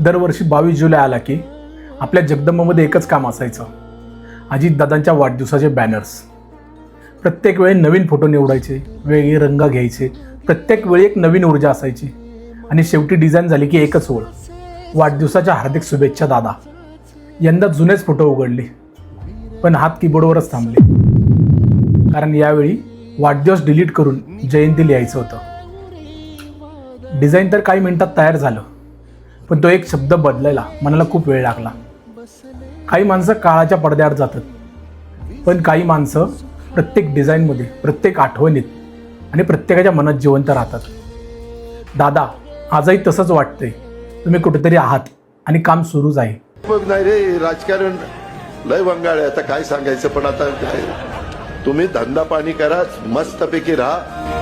दरवर्षी 22 जुलै आला की आपल्या जगदंबामध्ये एकच काम असायचं, अजितदादांच्या वाढदिवसाचे बॅनर्स. प्रत्येक वेळी नवीन फोटो निवडायचे, वेगळे रंग घ्यायचे, प्रत्येक वेळी एक नवीन ऊर्जा असायची आणि शेवटी डिझाईन झाली की एकच ओळ, वाढदिवसाच्या हार्दिक शुभेच्छा दादा. यंदा जुनेच फोटो उघडले पण हात कीबोर्डवरच थांबले, कारण यावेळी वाढदिवस डिलीट करून जयंती लिहायचं होतं. डिझाईन तर काही मिनिटात तयार झालं, पण तो एक शब्द बदलायला मनाला खूप वेळ लागला. काही माणसं काळाच्या पडद्याआड जातात, पण काही माणसं प्रत्येक डिझाईनमध्ये, प्रत्येक आठवणीत आणि प्रत्येकाच्या मनात जिवंत राहतात. दादा, आजही तसंच वाटतंय. तुम्ही कुठेतरी आहात आणि काम सुरूच आहे. नाही रे, राजकारण लय वंगाळ आहे. आता काय सांगायचं, पण आता काय, तुम्ही धंदा पाणी करा, मस्तपैकी राहा.